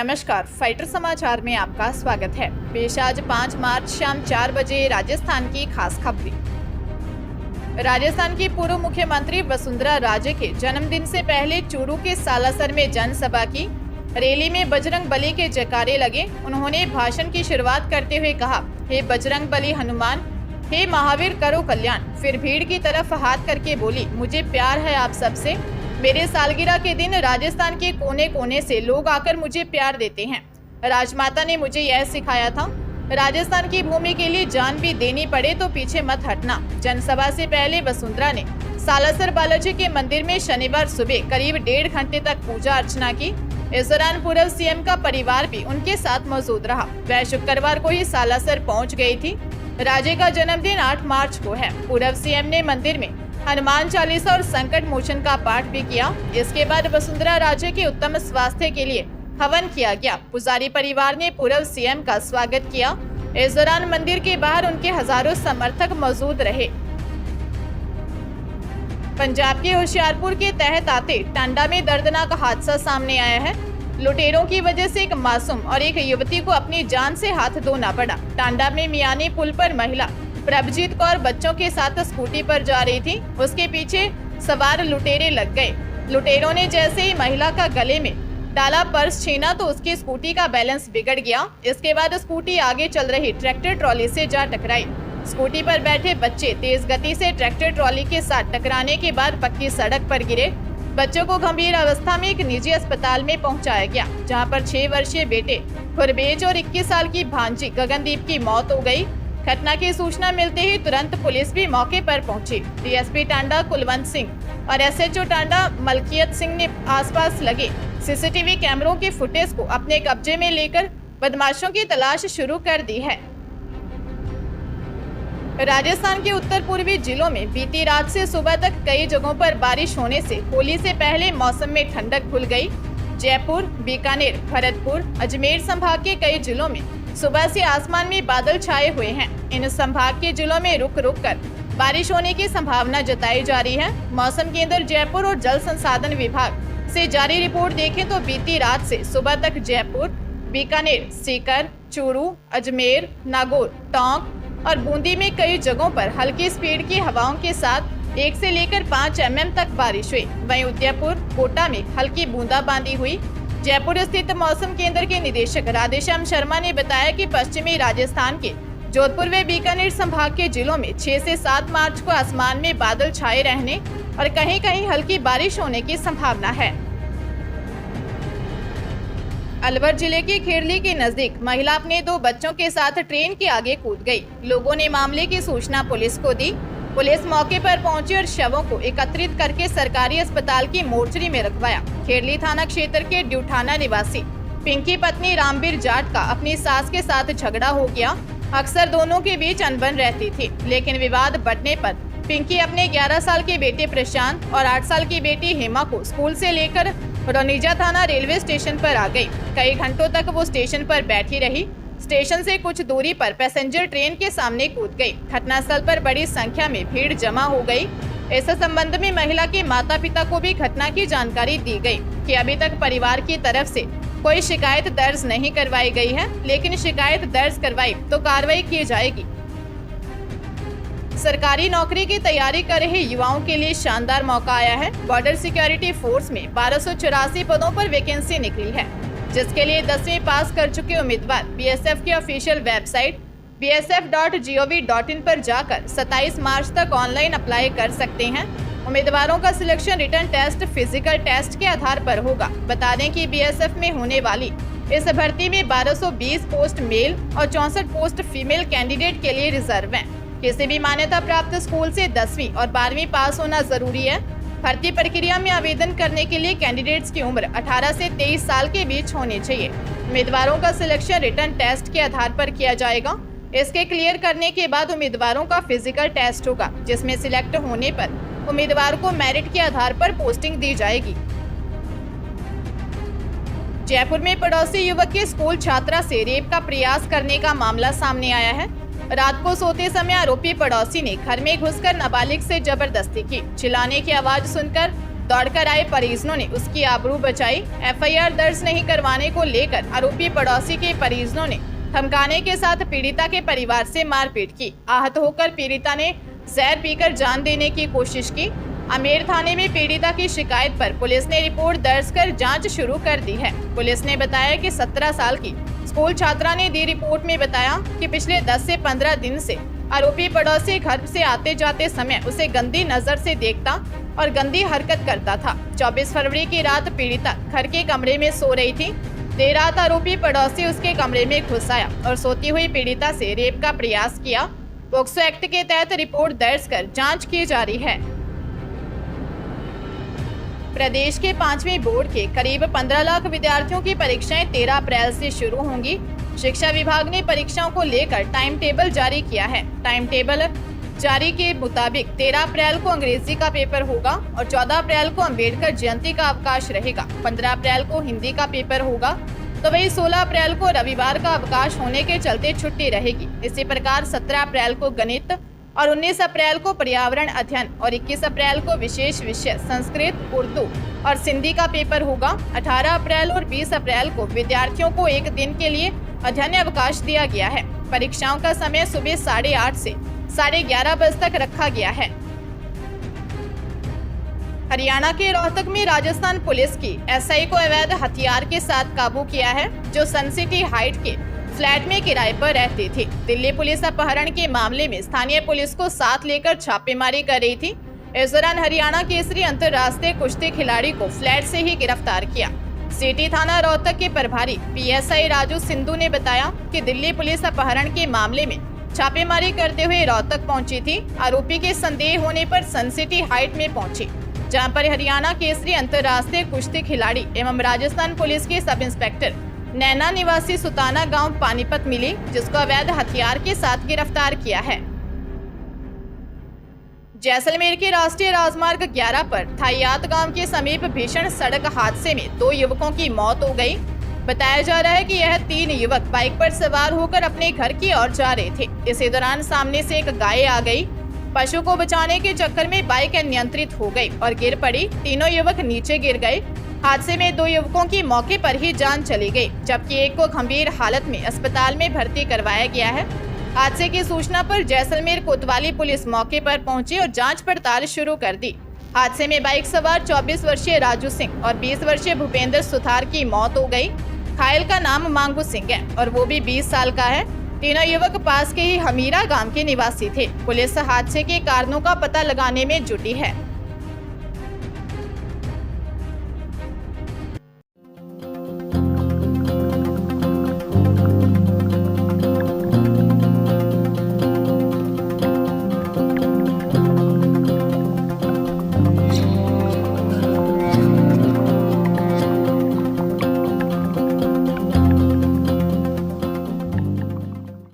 नमस्कार, फाइटर समाचार में आपका स्वागत है। पेश आज 5 मार्च शाम 4 बजे राजस्थान की खास खबरें। राजस्थान की पूर्व मुख्यमंत्री वसुंधरा राजे के जन्मदिन से पहले चूरू के सालासर में जनसभा की। रैली में बजरंग बली के जयकारे लगे। उन्होंने भाषण की शुरुआत करते हुए कहा, हे बजरंग बली हनुमान, हे महावीर करो कल्याण। फिर भीड़ की तरफ हाथ करके बोली, मुझे प्यार है आप सबसे। मेरे सालगिरह के दिन राजस्थान के कोने कोने से लोग आकर मुझे प्यार देते हैं। राजमाता ने मुझे यह सिखाया था, राजस्थान की भूमि के लिए जान भी देनी पड़े तो पीछे मत हटना। जनसभा से पहले वसुंधरा ने सालासर बालाजी के मंदिर में शनिवार सुबह करीब 1.5 घंटे तक पूजा अर्चना की। इस दौरान पूर्व सीएम का परिवार भी उनके साथ मौजूद रहा। वह शुक्रवार को ही सालासर पहुंच गई थी। राजे का जन्मदिन 8 मार्च को है। पूर्व सीएम ने मंदिर में हनुमान चालीसा और संकट मोचन का पाठ भी किया। इसके बाद वसुंधरा राजे के उत्तम स्वास्थ्य के लिए हवन किया गया। पुजारी परिवार ने पूर्व सीएम का स्वागत किया। इस दौरान मंदिर के बाहर उनके हजारों समर्थक मौजूद रहे। पंजाब के होशियारपुर के तहत आते टांडा में दर्दनाक हादसा सामने आया है। लुटेरों की वजह से एक मासूम और एक युवती को अपनी जान से हाथ धोना पड़ा। टांडा में मियानी पुल पर महिला प्रभजीत कौर बच्चों के साथ स्कूटी पर जा रही थी। उसके पीछे सवार लुटेरे लग गए। लुटेरों ने जैसे ही महिला का गले में डाला पर्स छीना तो उसकी स्कूटी का बैलेंस बिगड़ गया। इसके बाद स्कूटी आगे चल रही ट्रैक्टर ट्रॉली से जा टकराई। स्कूटी पर बैठे बच्चे तेज गति से ट्रैक्टर ट्रॉली के साथ टकराने के बाद पक्की सड़क पर गिरे। बच्चों को गंभीर अवस्था में एक निजी अस्पताल में पहुंचाया गया, जहां पर 6 वर्षीय बेटे खुरबेज और 21 साल की भांजी गगनदीप की मौत हो गई। घटना की सूचना मिलते ही तुरंत पुलिस भी मौके पर पहुंची। डीएसपी टांडा कुलवंत सिंह और एसएचओ टांडा मलकियत सिंह ने आसपास लगे सीसीटीवी कैमरों के फुटेज को अपने कब्जे में लेकर बदमाशों की तलाश शुरू कर दी है। राजस्थान के उत्तर पूर्वी जिलों में बीती रात से सुबह तक कई जगहों पर बारिश होने से होली से पहले मौसम में ठंडक घुल गई। जयपुर, बीकानेर, भरतपुर, अजमेर संभाग के कई जिलों में सुबह से आसमान में बादल छाए हुए हैं। इन संभाग के जिलों में रुक रुक कर बारिश होने की संभावना जताई जा रही है। मौसम केंद्र जयपुर और जल संसाधन विभाग से जारी रिपोर्ट देखें तो बीती रात से सुबह तक जयपुर, बीकानेर, सीकर, चूरू, अजमेर, नागौर, टोंक और बूंदी में कई जगहों पर हल्की स्पीड की हवाओं के साथ 1 से लेकर 5 mm तक बारिश हुई। वहीं उदयपुर, कोटा में हल्की बूंदाबांदी हुई। जयपुर स्थित मौसम केंद्र के निदेशक राधेश्याम शर्मा ने बताया कि पश्चिमी राजस्थान के जोधपुर व बीकानेर संभाग के जिलों में 6 से 7 मार्च को आसमान में बादल छाए रहने और कहीं कहीं हल्की बारिश होने की संभावना है। अलवर जिले के खेरली के नजदीक महिला अपने 2 बच्चों के साथ ट्रेन के आगे कूद गई। लोगों ने मामले की सूचना पुलिस को दी। पुलिस मौके पर पहुंची और शवों को एकत्रित करके सरकारी अस्पताल की मोर्चरी में रखवाया। खेरली थाना क्षेत्र के ड्यूठाना निवासी पिंकी पत्नी रामबीर जाट का अपनी सास के साथ झगड़ा हो गया। अक्सर दोनों के बीच अनबन रहती थी, लेकिन विवाद बढ़ने पर पिंकी अपने 11 साल के बेटे प्रशांत और 8 साल की बेटी हेमा को स्कूल से लेकर रोनिजा थाना रेलवे स्टेशन पर आ गई। कई घंटों तक वो स्टेशन पर बैठी रही। स्टेशन से कुछ दूरी पर पैसेंजर ट्रेन के सामने कूद गई। घटनास्थल पर बड़ी संख्या में भीड़ जमा हो गई। इस संबंध में महिला के माता पिता को भी घटना की जानकारी दी गई कि अभी तक परिवार की तरफ से कोई शिकायत दर्ज नहीं करवाई गई है, लेकिन शिकायत दर्ज करवाई तो कार्रवाई की जाएगी। सरकारी नौकरी की तैयारी कर रहे युवाओं के लिए शानदार मौका आया है। बॉर्डर सिक्योरिटी फोर्स में 1284 पदों पर वैकेंसी निकली है, जिसके लिए 10वीं पास कर चुके उम्मीदवार बीएसएफ की ऑफिशियल वेबसाइट bsf.gov.in पर जाकर 27 मार्च तक ऑनलाइन अप्लाई कर सकते हैं। उम्मीदवारों का selection written test, physical test के आधार पर होगा। बता दें कि बीएसएफ में होने वाली इस भर्ती में 1220 पोस्ट मेल और 64 पोस्ट फीमेल कैंडिडेट के लिए रिजर्व हैं। किसी भी मान्यता प्राप्त स्कूल से 10वीं और 12वीं पास होना जरूरी है। भर्ती प्रक्रिया में आवेदन करने के लिए कैंडिडेट्स की उम्र 18 से 23 साल के बीच होनी चाहिए। उम्मीदवारों का सिलेक्शन रिटन टेस्ट के आधार पर किया जाएगा। इसके क्लियर करने के बाद उम्मीदवारों का फिजिकल टेस्ट होगा, जिसमें सिलेक्ट होने पर उम्मीदवार को मेरिट के आधार पर पोस्टिंग दी जाएगी। जयपुर में पड़ोसी युवक के स्कूल छात्रा से रेप का प्रयास करने का मामला सामने आया है। रात को सोते समय आरोपी पड़ोसी ने घर में घुसकर नाबालिग से जबरदस्ती की। चिल्लाने की आवाज सुनकर दौड़कर आए परिजनों ने उसकी आबरू बचाई। एफआईआर दर्ज नहीं करवाने को लेकर आरोपी पड़ोसी के परिजनों ने धमकाने के साथ पीड़िता के परिवार से मारपीट की। आहत होकर पीड़िता ने जहर पीकर जान देने की कोशिश की। आमेर थाने में पीड़िता की शिकायत पर पुलिस ने रिपोर्ट दर्ज कर जांच शुरू कर दी है। पुलिस ने बताया कि 17 साल की स्कूल छात्रा ने दी रिपोर्ट में बताया कि पिछले 10 से 15 दिन से आरोपी पड़ोसी घर से आते जाते समय उसे गंदी नजर से देखता और गंदी हरकत करता था। 24 फरवरी की रात पीड़िता घर के कमरे में सो रही थी। देर रात आरोपी पड़ोसी उसके कमरे में घुस आया और सोती हुई पीड़िता से रेप का प्रयास किया। पोक्सो एक्ट के तहत रिपोर्ट दर्ज कर जांच की जा रही है। प्रदेश के 5वीं बोर्ड के करीब 15 लाख विद्यार्थियों की परीक्षाएं 13 अप्रैल से शुरू होंगी। शिक्षा विभाग ने परीक्षाओं को लेकर टाइम टेबल जारी किया है। टाइम टेबल जारी के मुताबिक 13 अप्रैल को अंग्रेजी का पेपर होगा और 14 अप्रैल को अंबेडकर जयंती का अवकाश रहेगा। 15 अप्रैल को हिंदी का पेपर होगा तो वही 16 अप्रैल को रविवार का अवकाश होने के चलते छुट्टी रहेगी। इसी प्रकार 17 अप्रैल को गणित और 19 अप्रैल को पर्यावरण अध्ययन और 21 अप्रैल को विशेष विषय संस्कृत, उर्दू और सिंधी का पेपर होगा। 18 अप्रैल और 20 अप्रैल को विद्यार्थियों को एक दिन के लिए अध्ययन अवकाश दिया गया है। परीक्षाओं का समय सुबह 8:30 से 11:30 बजे तक रखा गया है। हरियाणा के रोहतक में राजस्थान पुलिस की एसआई को अवैध हथियार के साथ काबू किया है, जो सन सिटी हाइट के फ्लैट में किराए पर रहती थी। दिल्ली पुलिस अपहरण के मामले में स्थानीय पुलिस को साथ लेकर छापेमारी कर रही थी। इस दौरान हरियाणा केसरी अंतर्राष्ट्रीय कुश्ती खिलाड़ी को फ्लैट से ही गिरफ्तार किया। सिटी थाना रोहतक के प्रभारी पीएसआई राजू सिंधु ने बताया कि दिल्ली पुलिस अपहरण के मामले में छापेमारी करते हुए रोहतक पहुंची थी। आरोपी के संदेह होने पर सन सिटी हाइट में पहुंची, जहां पर हरियाणा केसरी अंतर्राष्ट्रीय कुश्ती खिलाड़ी एवं राजस्थान पुलिस के सब इंस्पेक्टर नैना निवासी सुताना गांव पानीपत मिली, जिसको अवैध हथियार के साथ गिरफ्तार किया है। जैसलमेर के राष्ट्रीय राजमार्ग 11 पर थाइयात गांव के समीप भीषण सड़क हादसे में 2 युवकों की मौत हो गई। बताया जा रहा है कि यह 3 युवक बाइक पर सवार होकर अपने घर की ओर जा रहे थे। इसी दौरान सामने से एक गाय आ गई। पशु को बचाने के चक्कर में बाइक अनियंत्रित हो गई और गिर पड़ी। तीनों युवक नीचे गिर गए। हादसे में 2 युवकों की मौके पर ही जान चली गई, जबकि एक को गंभीर हालत में अस्पताल में भर्ती करवाया गया है। हादसे की सूचना पर जैसलमेर कोतवाली पुलिस मौके पर पहुंची और जांच पड़ताल शुरू कर दी। हादसे में बाइक सवार 24 वर्षीय राजू सिंह और 20 वर्षीय भूपेंद्र सुथार की मौत हो गई। घायल का नाम मांगू सिंह है और वो भी 20 साल का है। तीनों युवक पास के ही हमीरा गांव के निवासी थे। पुलिस हादसे के कारणों का पता लगाने में जुटी है।